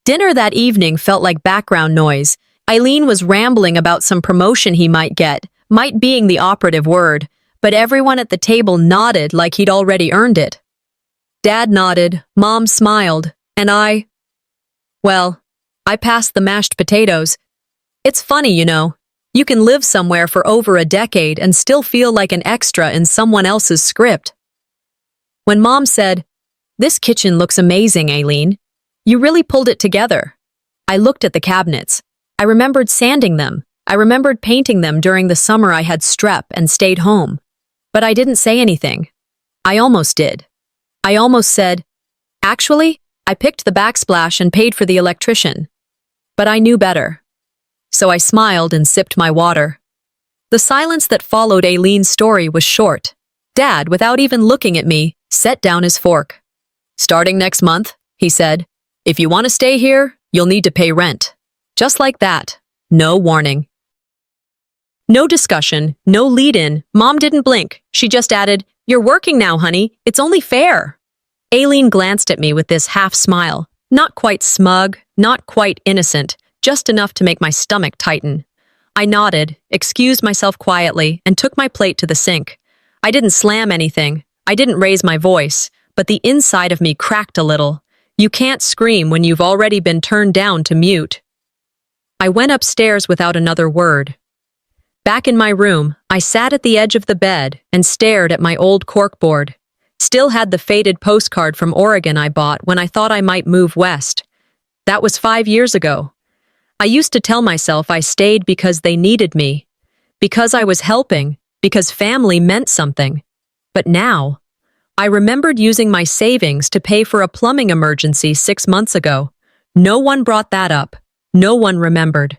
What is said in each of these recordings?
Dinner that evening felt like background noise. Eileen was rambling about some promotion he might get, might being the operative word, but everyone at the table nodded like he'd already earned it. Dad nodded, Mom smiled, and well, I passed the mashed potatoes. It's funny, you know. You can live somewhere for over a decade and still feel like an extra in someone else's script. When Mom said, "This kitchen looks amazing, Aileen. You really pulled it together." I looked at the cabinets. I remembered sanding them. I remembered painting them during the summer I had strep and stayed home. But I didn't say anything. I almost did. I almost said, "Actually, I picked the backsplash and paid for the electrician." But I knew better. So I smiled and sipped my water. The silence that followed Aileen's story was short. Dad, without even looking at me, set down his fork. "Starting next month," he said, "if you want to stay here, you'll need to pay rent." Just like that. No warning. No discussion, no lead-in. Mom didn't blink. She just added, "You're working now, honey. It's only fair." Aileen glanced at me with this half-smile. Not quite smug, not quite innocent, just enough to make my stomach tighten. I nodded, excused myself quietly, and took my plate to the sink. I didn't slam anything. I didn't raise my voice, but the inside of me cracked a little. You can't scream when you've already been turned down to mute. I went upstairs without another word. Back in my room, I sat at the edge of the bed and stared at my old corkboard. Still had the faded postcard from Oregon I bought when I thought I might move west. That was 5 years ago. I used to tell myself I stayed because they needed me, because I was helping, because family meant something. But now, I remembered using my savings to pay for a plumbing emergency 6 months ago. No one brought that up. No one remembered.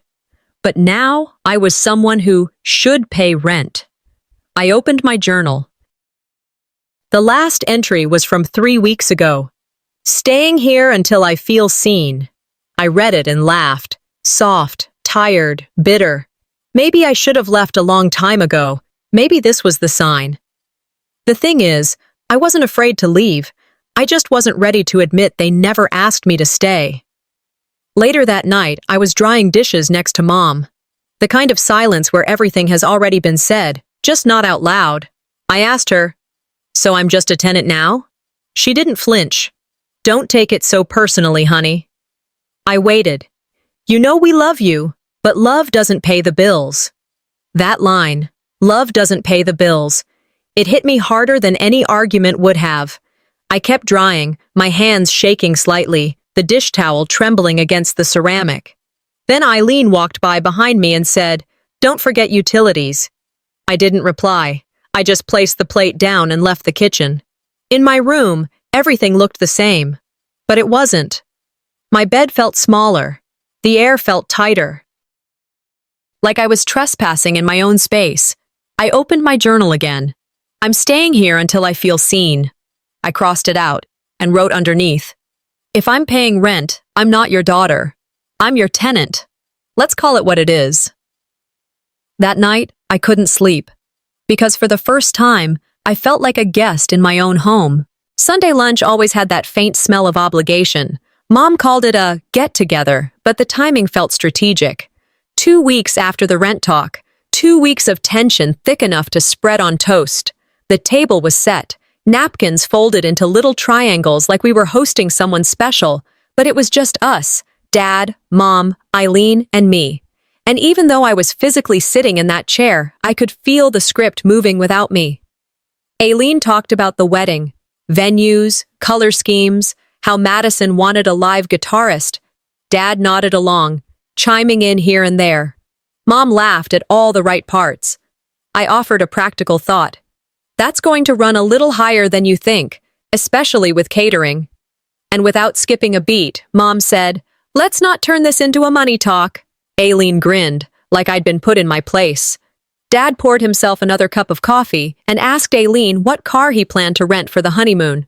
But now, I was someone who should pay rent. I opened my journal. The last entry was from 3 weeks ago. "Staying here until I feel seen." I read it and laughed. Soft, tired, bitter. Maybe I should have left a long time ago. Maybe this was the sign. The thing is, I wasn't afraid to leave. I just wasn't ready to admit they never asked me to stay. Later that night, I was drying dishes next to Mom. The kind of silence where everything has already been said, just not out loud. I asked her, "So I'm just a tenant now?" She didn't flinch. "Don't take it so personally, honey." I waited. "You know we love you, but love doesn't pay the bills." That line, "Love doesn't pay the bills." It hit me harder than any argument would have. I kept drying, my hands shaking slightly, the dish towel trembling against the ceramic. Then Eileen walked by behind me and said, "Don't forget utilities." I didn't reply. I just placed the plate down and left the kitchen. In my room, everything looked the same. But it wasn't. My bed felt smaller. The air felt tighter. Like I was trespassing in my own space. I opened my journal again. "I'm staying here until I feel seen." I crossed it out and wrote underneath, "If I'm paying rent, I'm not your daughter. I'm your tenant. Let's call it what it is." That night, I couldn't sleep. Because for the first time, I felt like a guest in my own home. Sunday lunch always had that faint smell of obligation. Mom called it a get-together, but the timing felt strategic. 2 weeks after the rent talk, 2 weeks of tension thick enough to spread on toast. The table was set. Napkins folded into little triangles like we were hosting someone special, but it was just us, Dad, Mom, Eileen, and me. And even though I was physically sitting in that chair, I could feel the script moving without me. Aileen talked about the wedding, venues, color schemes, how Madison wanted a live guitarist. Dad nodded along, chiming in here and there. Mom laughed at all the right parts. I offered a practical thought. "That's going to run a little higher than you think, especially with catering." And without skipping a beat, Mom said, "Let's not turn this into a money talk." Aileen grinned, like I'd been put in my place. Dad poured himself another cup of coffee and asked Aileen what car he planned to rent for the honeymoon.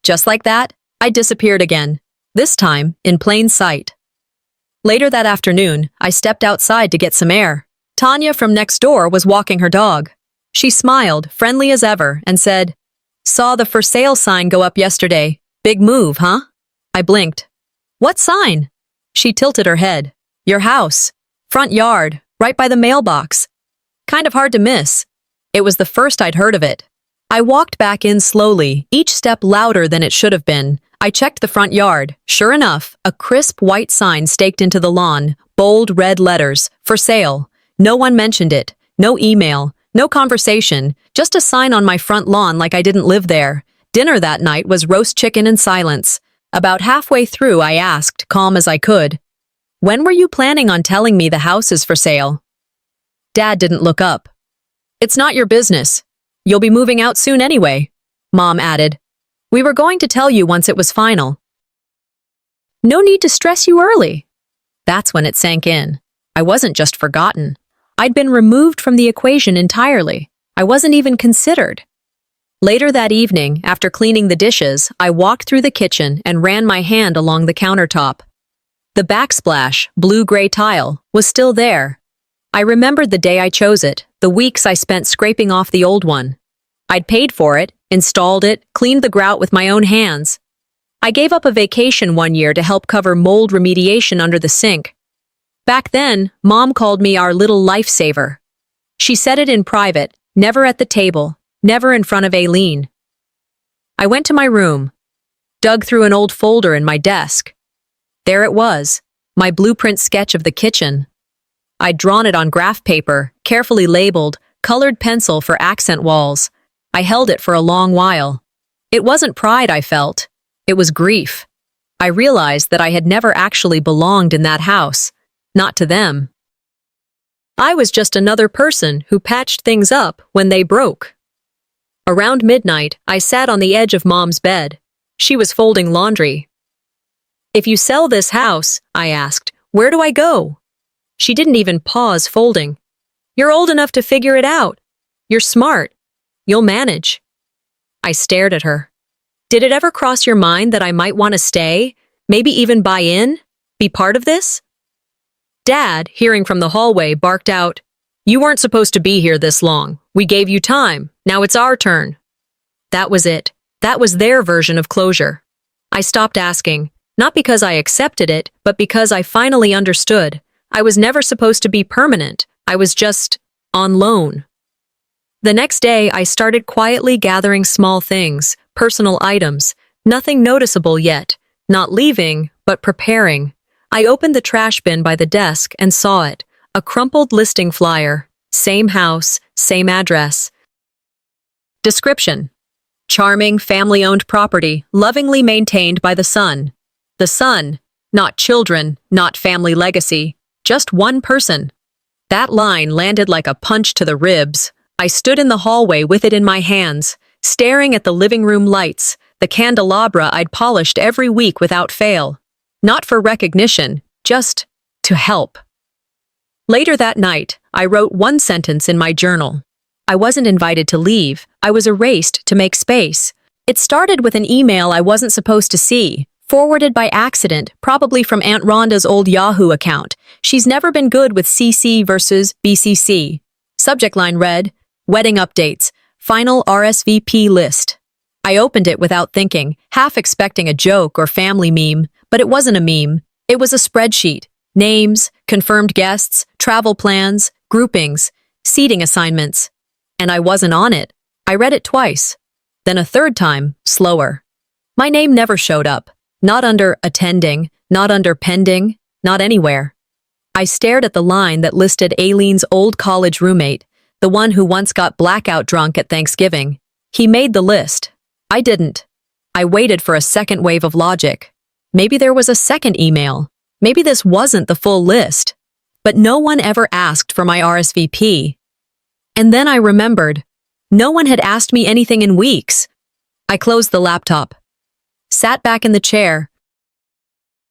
Just like that, I disappeared again, this time in plain sight. Later that afternoon, I stepped outside to get some air. Tanya from next door was walking her dog. She smiled, friendly as ever, and said, "Saw the for sale sign go up yesterday. Big move, huh?" I blinked. What sign? She tilted her head. Your house. Front yard, right by the mailbox. Kind of hard to miss. It was the first I'd heard of it. I walked back in slowly, each step louder than it should have been. I checked the front yard. Sure enough, a crisp white sign staked into the lawn, bold red letters, for sale. No one mentioned it. No email. No conversation. Just a sign on my front lawn like I didn't live there. Dinner that night was roast chicken and silence. About halfway through, I asked, calm as I could, "When were you planning on telling me the house is for sale?" Dad didn't look up. "It's not your business. You'll be moving out soon anyway," Mom added. "We were going to tell you once it was final." No need to stress you early. That's when it sank in. I wasn't just forgotten. I'd been removed from the equation entirely. I wasn't even considered. Later that evening, after cleaning the dishes, I walked through the kitchen and ran my hand along the countertop. The backsplash, blue-gray tile, was still there. I remembered the day I chose it, the weeks I spent scraping off the old one. I'd paid for it, installed it, cleaned the grout with my own hands. I gave up a vacation one year to help cover mold remediation under the sink. Back then, Mom called me our little lifesaver. She said it in private, never at the table, never in front of Aileen. I went to my room, dug through an old folder in my desk. There it was, my blueprint sketch of the kitchen. I'd drawn it on graph paper, carefully labeled, colored pencil for accent walls. I held it for a long while. It wasn't pride I felt. It was grief. I realized that I had never actually belonged in that house. Not to them. I was just another person who patched things up when they broke. Around midnight, I sat on the edge of Mom's bed. She was folding laundry. "If you sell this house," I asked, "where do I go?" She didn't even pause folding. "You're old enough to figure it out. You're smart. You'll manage." I stared at her. "Did it ever cross your mind that I might want to stay? Maybe even buy in? Be part of this?" Dad, hearing from the hallway, barked out, "You weren't supposed to be here this long. We gave you time. Now it's our turn." That was it. That was their version of closure. I stopped asking, not because I accepted it, but because I finally understood. I was never supposed to be permanent. I was just on loan. The next day, I started quietly gathering small things, personal items, nothing noticeable yet, not leaving, but preparing. I opened the trash bin by the desk and saw it, a crumpled listing flyer, same house, same address. Description: charming, family-owned property, lovingly maintained by the son. The son, not children, not family legacy, just one person. That line landed like a punch to the ribs. I stood in the hallway with it in my hands, staring at the living room lights, the candelabra I'd polished every week without fail. Not for recognition, just to help. Later that night, I wrote one sentence in my journal. I wasn't invited to leave. I was erased to make space. It started with an email I wasn't supposed to see, forwarded by accident, probably from Aunt Rhonda's old Yahoo account. She's never been good with CC versus BCC. Subject line read, "Wedding updates, final RSVP list." I opened it without thinking, half expecting a joke or family meme, but it wasn't a meme. It was a spreadsheet. Names, confirmed guests, travel plans, groupings, seating assignments. And I wasn't on it. I read it twice. Then a third time, slower. My name never showed up. Not under attending, not under pending, not anywhere. I stared at the line that listed Aileen's old college roommate, the one who once got blackout drunk at Thanksgiving. He made the list. I didn't. I waited for a second wave of logic. Maybe there was a second email. Maybe this wasn't the full list. But no one ever asked for my RSVP. And then I remembered. No one had asked me anything in weeks. I closed the laptop. Sat back in the chair.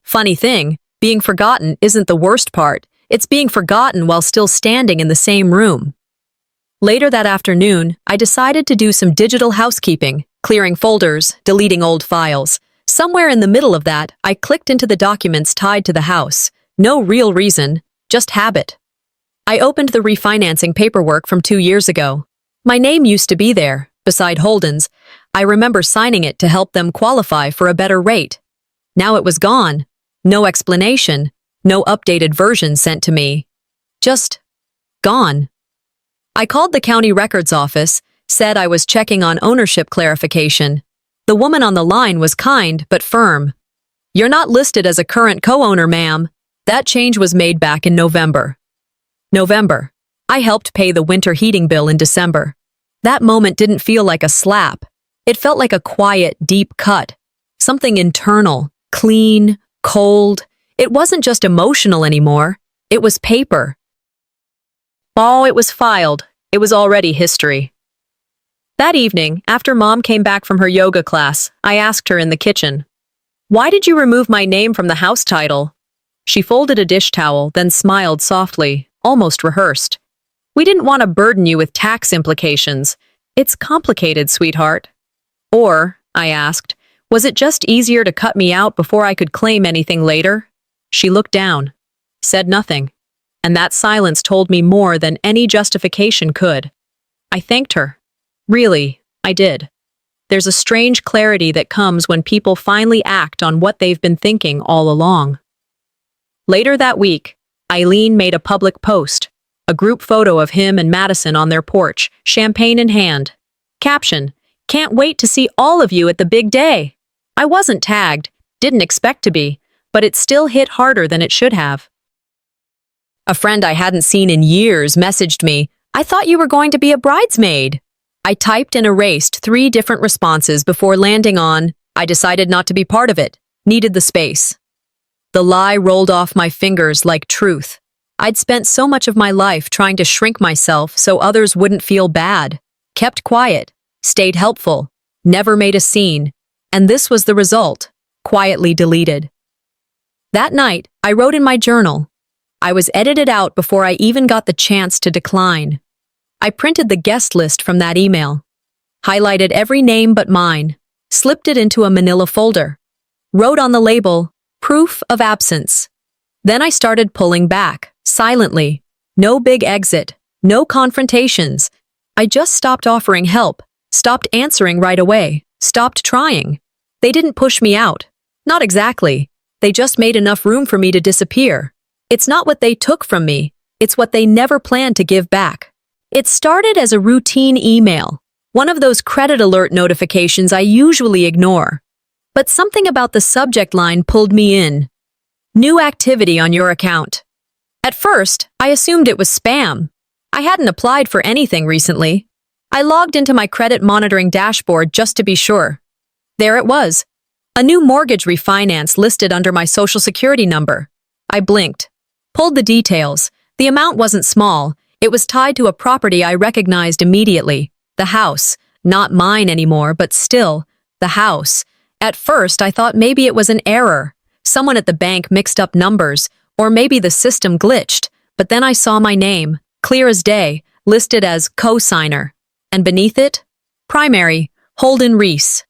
Funny thing, being forgotten isn't the worst part. It's being forgotten while still standing in the same room. Later that afternoon, I decided to do some digital housekeeping, clearing folders, deleting old files. Somewhere in the middle of that, I clicked into the documents tied to the house. No real reason, just habit. I opened the refinancing paperwork from 2 years ago. My name used to be there, beside Holden's. I remember signing it to help them qualify for a better rate. Now it was gone. No explanation, no updated version sent to me. Just gone. I called the county records office, said I was checking on ownership clarification. The woman on the line was kind but firm. "You're not listed as a current co-owner, ma'am. That change was made back in November." November. I helped pay the winter heating bill in December. That moment didn't feel like a slap. It felt like a quiet, deep cut. Something internal, clean, cold. It wasn't just emotional anymore. It was paper. Oh, it was filed. It was already history. That evening, after Mom came back from her yoga class, I asked her in the kitchen, "Why did you remove my name from the house title?" She folded a dish towel, then smiled softly, almost rehearsed. "We didn't want to burden you with tax implications. It's complicated, sweetheart." Or, I asked, was it just easier to cut me out before I could claim anything later? She looked down, said nothing, and that silence told me more than any justification could. I thanked her. Really, I did. There's a strange clarity that comes when people finally act on what they've been thinking all along. Later that week, Eileen made a public post, a group photo of him and Madison on their porch, champagne in hand. Caption, "Can't wait to see all of you at the big day." I wasn't tagged, didn't expect to be, but it still hit harder than it should have. A friend I hadn't seen in years messaged me, "I thought you were going to be a bridesmaid." I typed and erased 3 different responses before landing on, "I decided not to be part of it, needed the space." The lie rolled off my fingers like truth. I'd spent so much of my life trying to shrink myself so others wouldn't feel bad, kept quiet, stayed helpful, never made a scene, and this was the result, quietly deleted. That night, I wrote in my journal. I was edited out before I even got the chance to decline. I printed the guest list from that email, highlighted every name but mine, slipped it into a manila folder, wrote on the label, "Proof of absence." Then I started pulling back, silently. No big exit, no confrontations. I just stopped offering help, stopped answering right away, stopped trying. They didn't push me out. Not exactly. They just made enough room for me to disappear. It's not what they took from me, it's what they never planned to give back. It started as a routine email, one of those credit alert notifications I usually ignore. But something about the subject line pulled me in. "New activity on your account." At first, I assumed it was spam. I hadn't applied for anything recently. I logged into my credit monitoring dashboard just to be sure. There it was. A new mortgage refinance listed under my social security number. I blinked. Pulled the details. The amount wasn't small. It was tied to a property I recognized immediately. The house. Not mine anymore, but still, the house. At first, I thought maybe it was an error. Someone at the bank mixed up numbers, or maybe the system glitched. But then I saw my name, clear as day, listed as co-signer. And beneath it, primary, Holden Reese.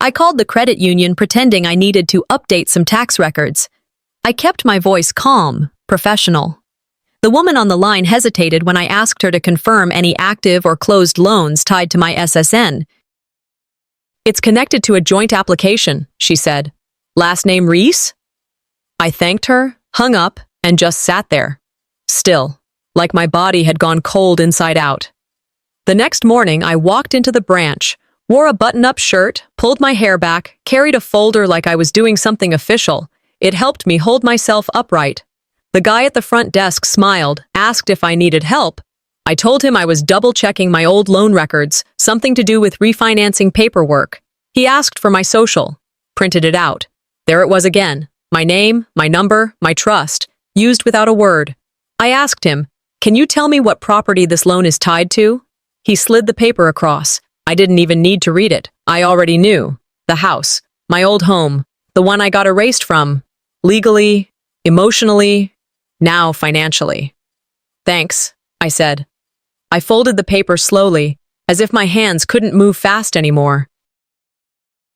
I called the credit union pretending I needed to update some tax records. I kept my voice calm, professional. The woman on the line hesitated when I asked her to confirm any active or closed loans tied to my SSN. "It's connected to a joint application," she said. "Last name Reese?" I thanked her, hung up, and just sat there. Still, like my body had gone cold inside out. The next morning, I walked into the branch, wore a button-up shirt, pulled my hair back, carried a folder like I was doing something official. It helped me hold myself upright. The guy at the front desk smiled, asked if I needed help. I told him I was double-checking my old loan records, something to do with refinancing paperwork. He asked for my social. Printed it out. There it was again. My name, my number, my trust, used without a word. I asked him, "Can you tell me what property this loan is tied to?" He slid the paper across. I didn't even need to read it. I already knew. The house. My old home. The one I got erased from. Legally, emotionally, now financially. "Thanks," I said. I folded the paper slowly, as if my hands couldn't move fast anymore.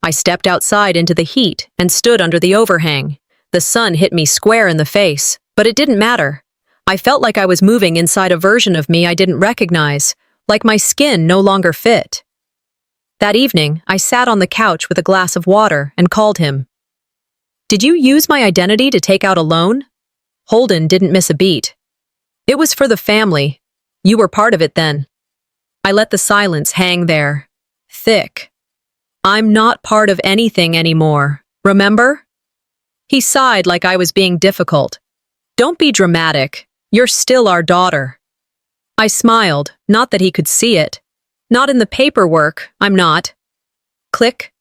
I stepped outside into the heat and stood under the overhang. The sun hit me square in the face, but it didn't matter. I felt like I was moving inside a version of me I didn't recognize, like my skin no longer fit. That evening, I sat on the couch with a glass of water and called him. Did you use my identity to take out a loan? Holden didn't miss a beat. It was for the family. You were part of it then. I let the silence hang there. Thick. I'm not part of anything anymore, remember? He sighed like I was being difficult. Don't be dramatic. You're still our daughter. I smiled, not that he could see it. Not in the paperwork, I'm not. Click.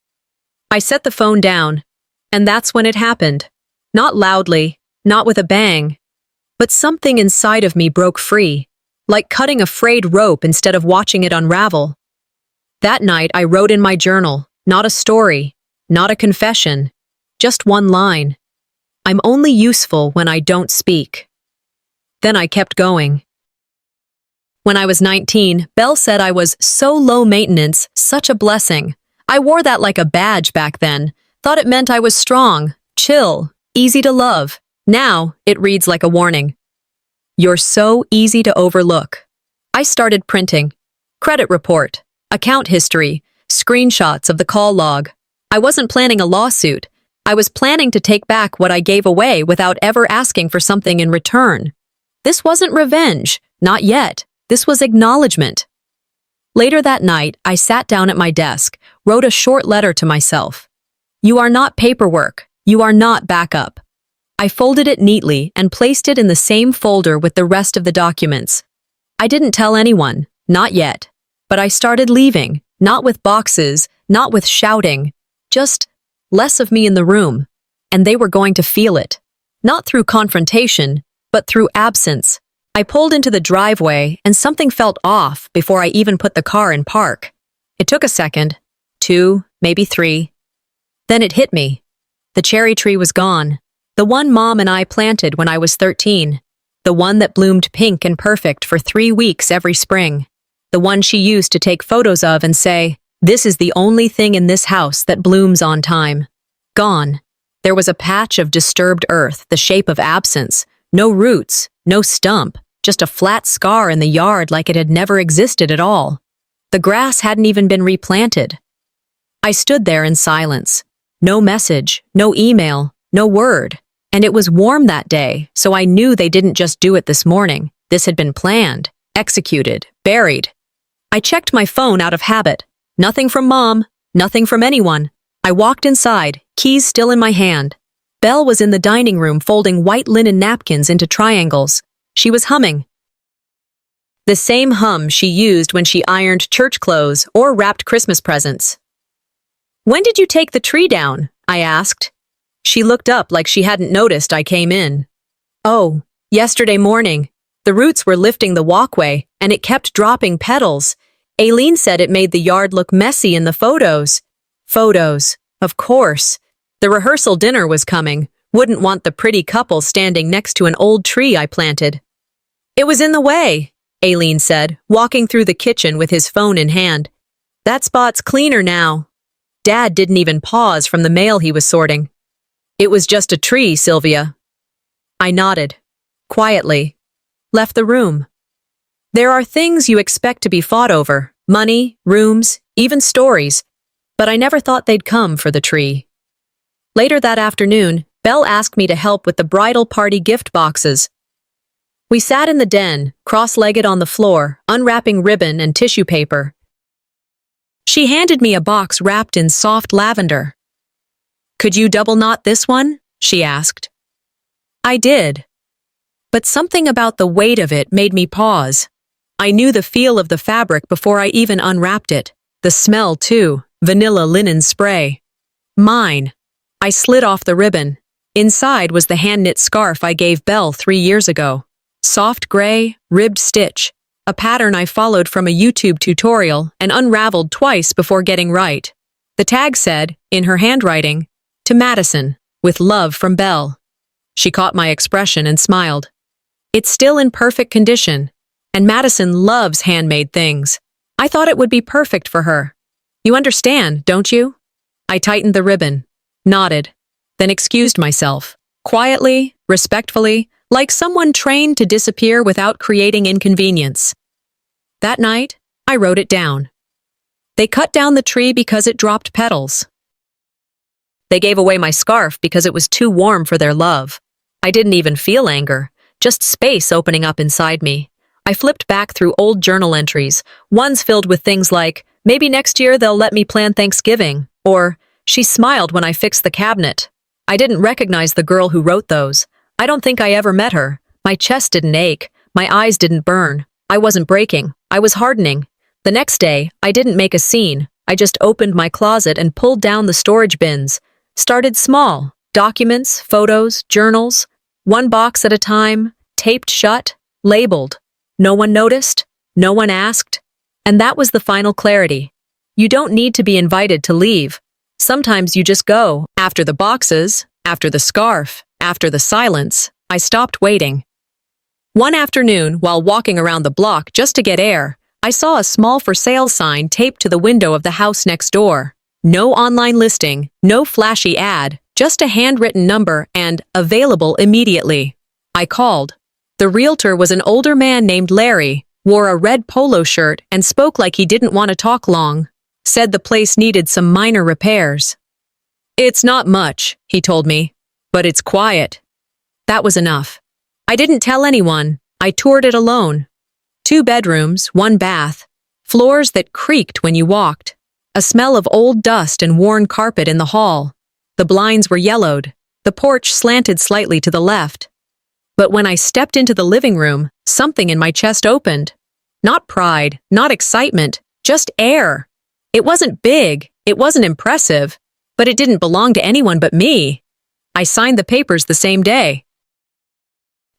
I set the phone down, and that's when it happened. Not loudly, not with a bang, but something inside of me broke free, like cutting a frayed rope instead of watching it unravel. That night I wrote in my journal, not a story, not a confession, just one line. I'm only useful when I don't speak. Then I kept going. When I was 19, Belle said I was so low maintenance, such a blessing. I wore that like a badge back then, thought it meant I was strong, chill, easy to love. Now, it reads like a warning. You're so easy to overlook. I started printing. Credit report, account history, screenshots of the call log. I wasn't planning a lawsuit. I was planning to take back what I gave away without ever asking for something in return. This wasn't revenge, not yet. This was acknowledgement. Later that night, I sat down at my desk, wrote a short letter to myself. You are not paperwork. You are not backup. I folded it neatly and placed it in the same folder with the rest of the documents. I didn't tell anyone, not yet. But I started leaving, not with boxes, not with shouting, just less of me in the room. And they were going to feel it. Not through confrontation, but through absence. I pulled into the driveway and something felt off before I even put the car in park. It took a second, 2, maybe 3. Then it hit me. The cherry tree was gone. The one Mom and I planted when I was 13. The one that bloomed pink and perfect for 3 weeks every spring. The one she used to take photos of and say, "This is the only thing in this house that blooms on time." Gone. There was a patch of disturbed earth, the shape of absence. No roots, no stump, just a flat scar in the yard like it had never existed at all. The grass hadn't even been replanted. I stood there in silence. No message, no email, no word. And it was warm that day, so I knew they didn't just do it this morning. This had been planned, executed, buried. I checked my phone out of habit. Nothing from Mom, nothing from anyone. I walked inside, keys still in my hand. Belle was in the dining room folding white linen napkins into triangles. She was humming. The same hum she used when she ironed church clothes or wrapped Christmas presents. "When did you take the tree down?" I asked. She looked up like she hadn't noticed I came in. "Oh, yesterday morning. The roots were lifting the walkway, and it kept dropping petals. Aileen said it made the yard look messy in the photos." Photos, of course. The rehearsal dinner was coming. Wouldn't want the pretty couple standing next to an old tree I planted. "It was in the way," Aileen said, walking through the kitchen with his phone in hand. "That spot's cleaner now." Dad didn't even pause from the mail he was sorting. "It was just a tree, Sylvia." I nodded. Quietly. Left the room. There are things you expect to be fought over. Money, rooms, even stories. But I never thought they'd come for the tree. Later that afternoon, Belle asked me to help with the bridal party gift boxes. We sat in the den, cross-legged on the floor, unwrapping ribbon and tissue paper. She handed me a box wrapped in soft lavender. "Could you double knot this one?" she asked. I did. But something about the weight of it made me pause. I knew the feel of the fabric before I even unwrapped it. The smell, too. Vanilla linen spray. Mine. I slid off the ribbon. Inside was the hand-knit scarf I gave Belle 3 years ago. Soft gray, ribbed stitch. A pattern I followed from a YouTube tutorial and unraveled twice before getting right. The tag said, in her handwriting, "To Madison, with love from Belle." She caught my expression and smiled. It's still in perfect condition, and Madison loves handmade things. I thought it would be perfect for her. You understand, don't you? I tightened the ribbon, nodded, then excused myself, quietly, respectfully, like someone trained to disappear without creating inconvenience. That night, I wrote it down. They cut down the tree because it dropped petals. They gave away my scarf because it was too warm for their love. I didn't even feel anger, just space opening up inside me. I flipped back through old journal entries, ones filled with things like, maybe next year they'll let me plan Thanksgiving, or, she smiled when I fixed the cabinet. I didn't recognize the girl who wrote those. I don't think I ever met her. My chest didn't ache. My eyes didn't burn. I wasn't breaking. I was hardening. The next day, I didn't make a scene. I just opened my closet and pulled down the storage bins. Started small. Documents, photos, journals. One box at a time, taped shut, labeled. No one noticed. No one asked. And that was the final clarity. You don't need to be invited to leave. Sometimes you just go. After the boxes, after the scarf, after the silence, I stopped waiting. One afternoon, while walking around the block just to get air, I saw a small for sale sign taped to the window of the house next door. No online listing, no flashy ad, just a handwritten number and available immediately. I called. The realtor was an older man named Larry, wore a red polo shirt and spoke like he didn't want to talk long. Said the place needed some minor repairs. It's not much, he told me, but it's quiet. That was enough. I didn't tell anyone. I toured it alone. 2 bedrooms, 1 bath, floors that creaked when you walked, a smell of old dust and worn carpet in the hall. The blinds were yellowed, the porch slanted slightly to the left. But when I stepped into the living room, something in my chest opened. Not pride, not excitement, just air. It wasn't big, it wasn't impressive, but it didn't belong to anyone but me. I signed the papers the same day.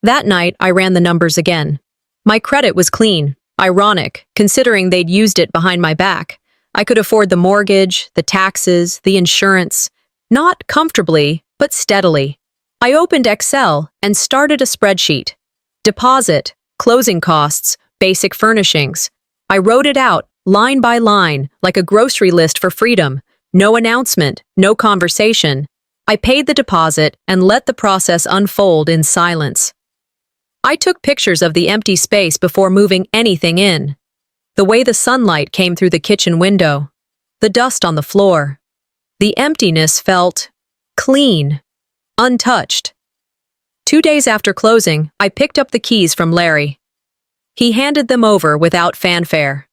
That night, I ran the numbers again. My credit was clean. Ironic, considering they'd used it behind my back. I could afford the mortgage, the taxes, the insurance. Not comfortably, but steadily. I opened Excel and started a spreadsheet. Deposit, closing costs, basic furnishings. I wrote it out, line by line, like a grocery list for freedom. No announcement, no conversation. I paid the deposit and let the process unfold in silence. I took pictures of the empty space before moving anything in. The way the sunlight came through the kitchen window. The dust on the floor. The emptiness felt clean, untouched. 2 days after closing, I picked up the keys from Larry. He handed them over without fanfare.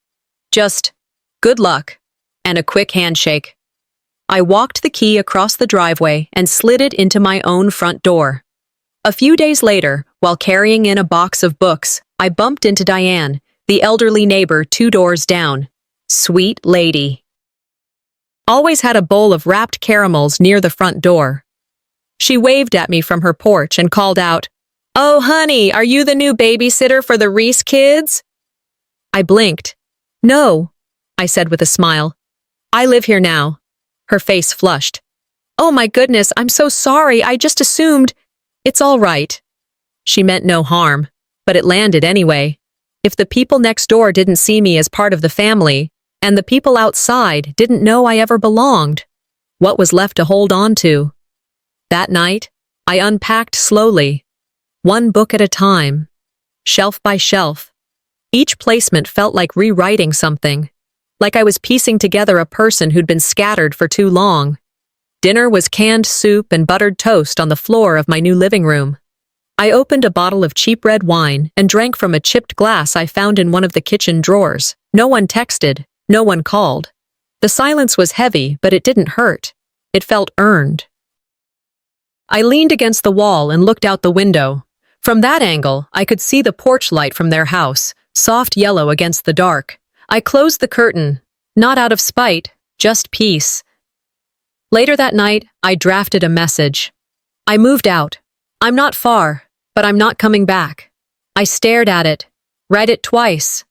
Just, good luck, and a quick handshake. I walked the key across the driveway and slid it into my own front door. A few days later, while carrying in a box of books, I bumped into Diane, the elderly neighbor 2 doors down. Sweet lady. Always had a bowl of wrapped caramels near the front door. She waved at me from her porch and called out, "Oh, honey, are you the new babysitter for the Reese kids?" I blinked. "No," I said with a smile. "I live here now." Her face flushed. "Oh my goodness, I'm so sorry, I just assumed—" "It's all right." She meant no harm, but it landed anyway. If the people next door didn't see me as part of the family, and the people outside didn't know I ever belonged, what was left to hold on to? That night, I unpacked slowly, 1 book at a time, shelf by shelf. Each placement felt like rewriting something, like I was piecing together a person who'd been scattered for too long. Dinner was canned soup and buttered toast on the floor of my new living room. I opened a bottle of cheap red wine and drank from a chipped glass I found in one of the kitchen drawers. No one texted, no one called. The silence was heavy, but it didn't hurt. It felt earned. I leaned against the wall and looked out the window. From that angle, I could see the porch light from their house, soft yellow against the dark. I closed the curtain, not out of spite, just peace. Later that night, I drafted a message. I moved out. I'm not far, but I'm not coming back. I stared at it, read it twice,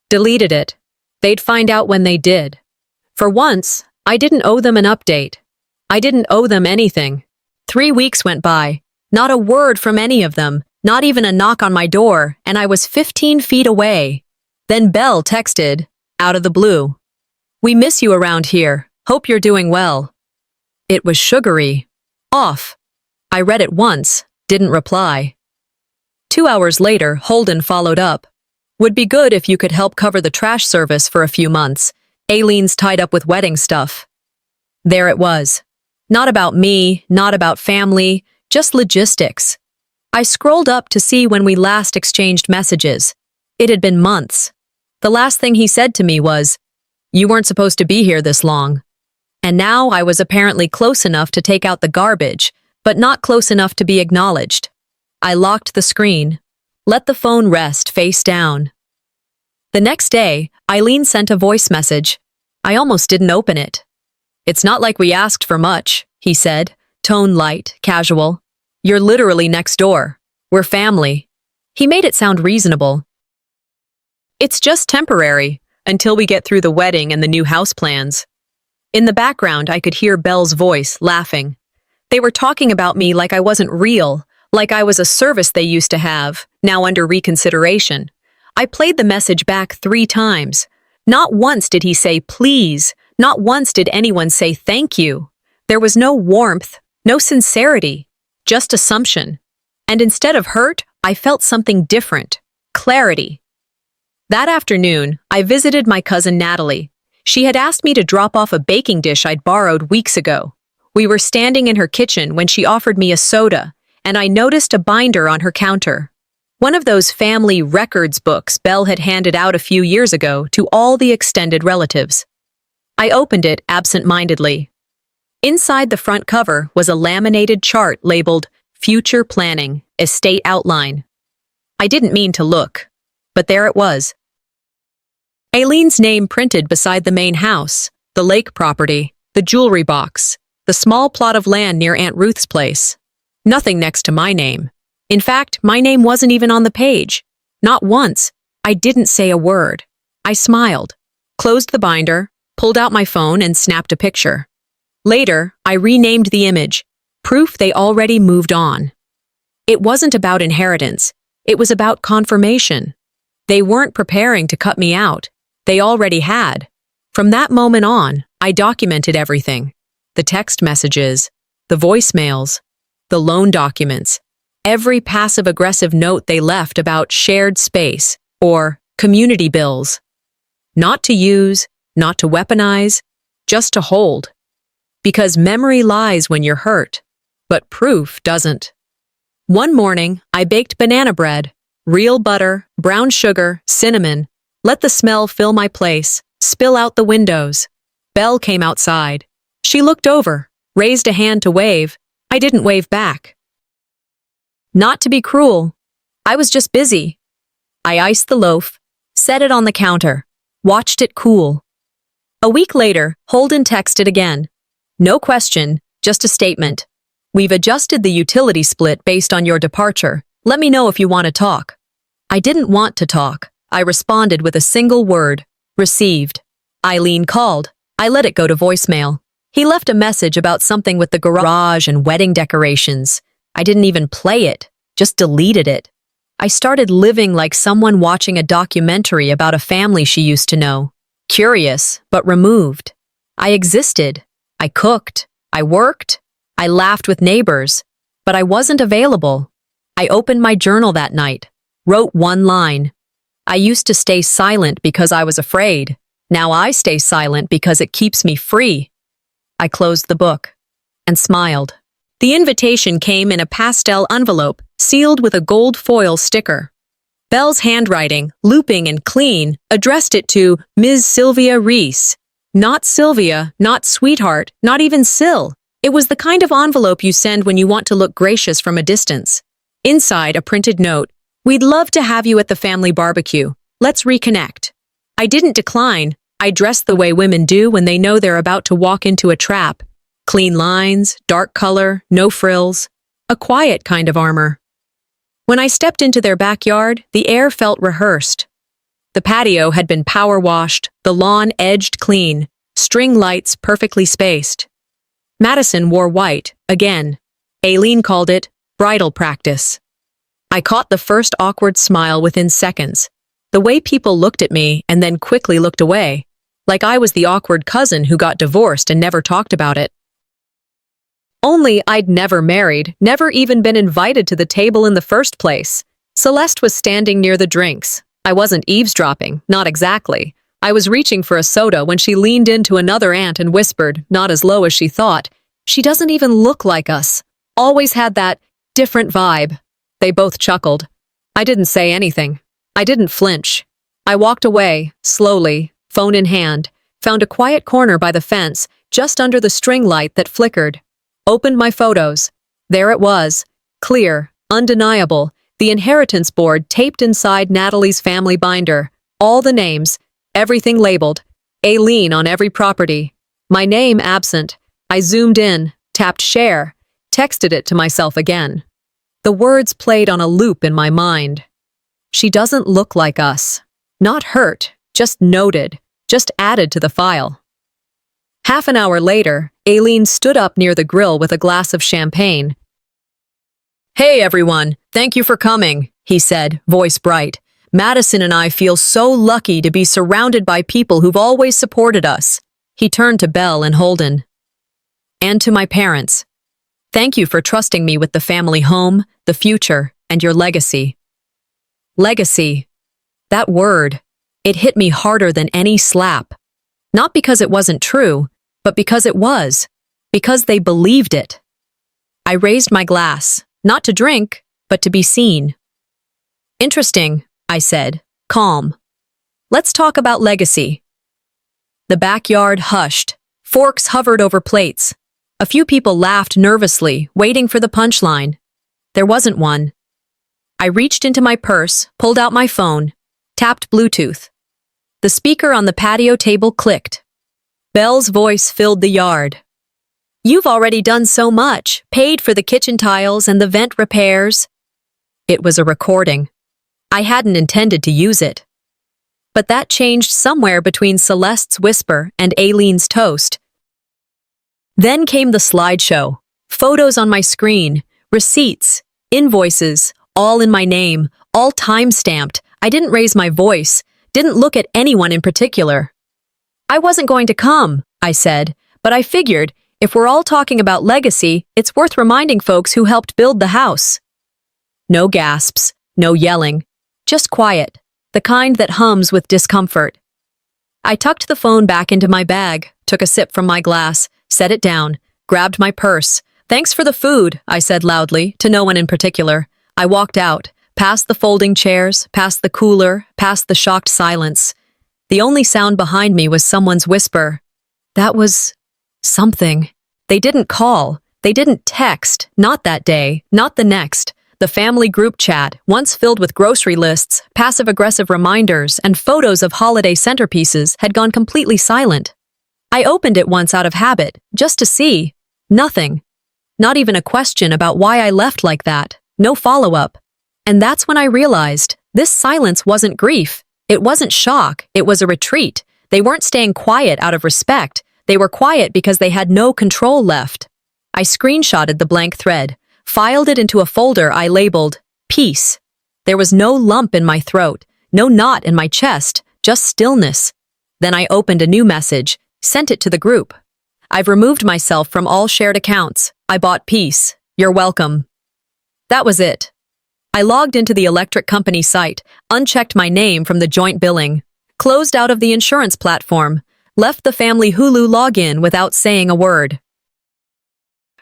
deleted it. They'd find out when they did. For once, I didn't owe them an update. I didn't owe them anything. 3 weeks went by, not a word from any of them, not even a knock on my door, and I was 15 feet away. Then Belle texted, out of the blue. "We miss you around here. Hope you're doing well." It was sugary. Off. I read it once, didn't reply. 2 hours later, Holden followed up. "Would be good if you could help cover the trash service for a few months. Aileen's tied up with wedding stuff." There it was. Not about me, not about family, just logistics. I scrolled up to see when we last exchanged messages. It had been months. The last thing he said to me was, "You weren't supposed to be here this long." And now I was apparently close enough to take out the garbage, but not close enough to be acknowledged. I locked the screen. Let the phone rest face down. The next day, Eileen sent a voice message. I almost didn't open it. "It's not like we asked for much," he said, tone light, casual. "You're literally next door. We're family." He made it sound reasonable. "It's just temporary, until we get through the wedding and the new house plans." In the background, I could hear Belle's voice, laughing. They were talking about me like I wasn't real, like I was a service they used to have, now under reconsideration. I played the message back 3 times. Not once did he say please, not once did anyone say thank you. There was no warmth, no sincerity, just assumption. And instead of hurt, I felt something different, clarity. That afternoon, I visited my cousin Natalie. She had asked me to drop off a baking dish I'd borrowed weeks ago. We were standing in her kitchen when she offered me a soda, and I noticed a binder on her counter. One of those family records books Belle had handed out a few years ago to all the extended relatives. I opened it absent-mindedly. Inside the front cover was a laminated chart labeled Future Planning, Estate Outline. I didn't mean to look, but there it was. Aileen's name printed beside the main house, the lake property, the jewelry box, the small plot of land near Aunt Ruth's place. Nothing next to my name. In fact, my name wasn't even on the page. Not once. I didn't say a word. I smiled, closed the binder, pulled out my phone and snapped a picture. Later, I renamed the image, proof they already moved on. It wasn't about inheritance. It was about confirmation. They weren't preparing to cut me out. They already had. From that moment on, I documented everything. The text messages, the voicemails, the loan documents, every passive-aggressive note they left about shared space or community bills. Not to use, not to weaponize, just to hold. Because memory lies when you're hurt, but proof doesn't. One morning, I baked banana bread, real butter, brown sugar, cinnamon. Let the smell fill my place, spill out the windows. Belle came outside. She looked over, raised a hand to wave. I didn't wave back. Not to be cruel. I was just busy. I iced the loaf, set it on the counter, watched it cool. A week later, Holden texted again. No question, just a statement. "We've adjusted the utility split based on your departure. Let me know if you want to talk." I didn't want to talk. I responded with a single word, received. Eileen called. I let it go to voicemail. He left a message about something with the garage and wedding decorations. I didn't even play it, just deleted it. I started living like someone watching a documentary about a family she used to know. Curious, but removed. I existed. I cooked. I worked. I laughed with neighbors. But I wasn't available. I opened my journal that night, wrote one line. I used to stay silent because I was afraid. Now I stay silent because it keeps me free. I closed the book and smiled. The invitation came in a pastel envelope, sealed with a gold foil sticker. Belle's handwriting, looping and clean, addressed it to Ms. Sylvia Reese. Not Sylvia, not sweetheart, not even Sil. It was the kind of envelope you send when you want to look gracious from a distance. Inside, a printed note. "We'd love to have you at the family barbecue. Let's reconnect." I didn't decline. I dressed the way women do when they know they're about to walk into a trap. Clean lines, dark color, no frills. A quiet kind of armor. When I stepped into their backyard, the air felt rehearsed. The patio had been power washed, the lawn edged clean, string lights perfectly spaced. Madison wore white, again. Aileen called it bridal practice. I caught the first awkward smile within seconds. The way people looked at me and then quickly looked away, like I was the awkward cousin who got divorced and never talked about it. Only I'd never married, never even been invited to the table in the first place. Celeste was standing near the drinks. I wasn't eavesdropping, not exactly. I was reaching for a soda when she leaned into another aunt and whispered, not as low as she thought, She doesn't even look like us. Always had that different vibe. They both chuckled. I didn't say anything. I didn't flinch. I walked away, slowly, phone in hand, found a quiet corner by the fence, just under the string light that flickered. Opened my photos. There it was. Clear, undeniable, the inheritance board taped inside Natalie's family binder. All the names, everything labeled. Aileen on every property. My name absent. I zoomed in, tapped share, texted it to myself again. The words played on a loop in my mind. She doesn't look like us. Not hurt, just noted, just added to the file. Half an hour later, Aileen stood up near the grill with a glass of champagne. "Hey everyone, thank you for coming," he said, voice bright. "Madison and I feel so lucky to be surrounded by people who've always supported us." He turned to Belle and Holden. "And to my parents. Thank you for trusting me with the family home, the future, and your legacy." Legacy. That word. It hit me harder than any slap. Not because it wasn't true, but because it was. Because they believed it. I raised my glass, not to drink, but to be seen. "Interesting," I said, calm. "Let's talk about legacy." The backyard hushed. Forks hovered over plates. A few people laughed nervously, waiting for the punchline. There wasn't one. I reached into my purse, pulled out my phone, tapped Bluetooth. The speaker on the patio table clicked. Belle's voice filled the yard. "You've already done so much, paid for the kitchen tiles and the vent repairs." It was a recording. I hadn't intended to use it. But that changed somewhere between Celeste's whisper and Aileen's toast. Then came the slideshow. Photos on my screen, receipts, invoices, all in my name, all time-stamped. I didn't raise my voice, didn't look at anyone in particular. "I wasn't going to come," I said, "but I figured, if we're all talking about legacy, it's worth reminding folks who helped build the house." No gasps, no yelling, just quiet, the kind that hums with discomfort. I tucked the phone back into my bag, took a sip from my glass, set it down, grabbed my purse. "Thanks for the food," I said loudly, to no one in particular. I walked out, past the folding chairs, past the cooler, past the shocked silence. The only sound behind me was someone's whisper. That was something. They didn't call. They didn't text. Not that day. Not the next. The family group chat, once filled with grocery lists, passive-aggressive reminders, and photos of holiday centerpieces, had gone completely silent. I opened it once out of habit, just to see. Nothing. Not even a question about why I left like that. No follow-up. And that's when I realized, this silence wasn't grief. It wasn't shock. It was a retreat. They weren't staying quiet out of respect. They were quiet because they had no control left. I screenshotted the blank thread, filed it into a folder I labeled Peace. There was no lump in my throat, no knot in my chest, just stillness. Then I opened a new message, sent it to the group. "I've removed myself from all shared accounts. I bought peace. You're welcome." That was it. I logged into the electric company site, unchecked my name from the joint billing, closed out of the insurance platform, left the family Hulu login without saying a word.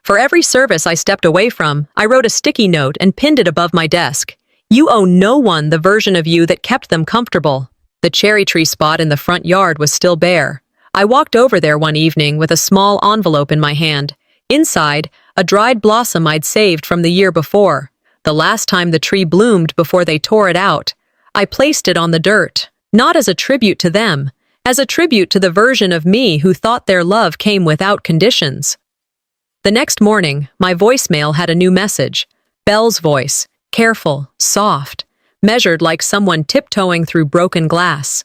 For every service I stepped away from, I wrote a sticky note and pinned it above my desk. "You owe no one the version of you that kept them comfortable." The cherry tree spot in the front yard was still bare. I walked over there one evening with a small envelope in my hand. Inside, a dried blossom I'd saved from the year before, the last time the tree bloomed before they tore it out. I placed it on the dirt, not as a tribute to them, as a tribute to the version of me who thought their love came without conditions. The next morning, my voicemail had a new message. Belle's voice, careful, soft, measured like someone tiptoeing through broken glass.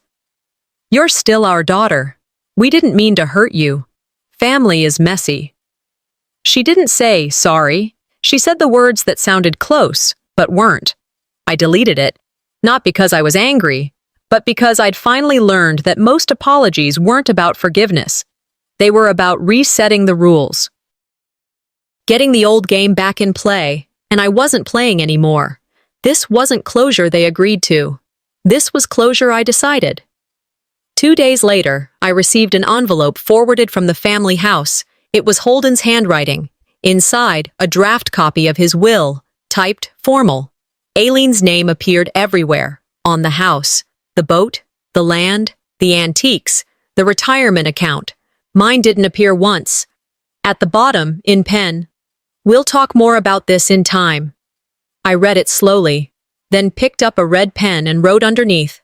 "You're still our daughter. We didn't mean to hurt you. Family is messy." She didn't say sorry. She said the words that sounded close, but weren't. I deleted it, not because I was angry, but because I'd finally learned that most apologies weren't about forgiveness. They were about resetting the rules. Getting the old game back in play, and I wasn't playing anymore. This wasn't closure they agreed to. This was closure I decided. 2 days later, I received an envelope forwarded from the family house. It was Holden's handwriting. Inside, a draft copy of his will, typed formal. Aileen's name appeared everywhere. On the house, the boat, the land, the antiques, the retirement account. Mine didn't appear once. At the bottom, in pen, "We'll talk more about this in time." I read it slowly, then picked up a red pen and wrote underneath,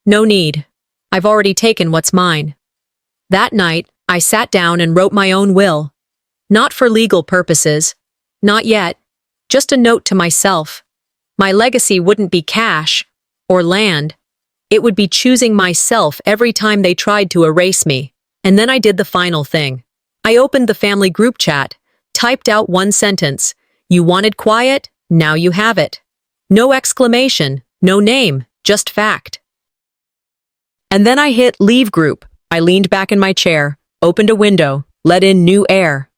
"No need. I've already taken what's mine." That night, I sat down and wrote my own will. Not for legal purposes. Not yet. Just a note to myself. My legacy wouldn't be cash or land. It would be choosing myself every time they tried to erase me. And then I did the final thing. I opened the family group chat, typed out one sentence. "You wanted quiet? Now you have it." No exclamation, no name, just fact. And then I hit leave group. I leaned back in my chair, opened a window, let in new air.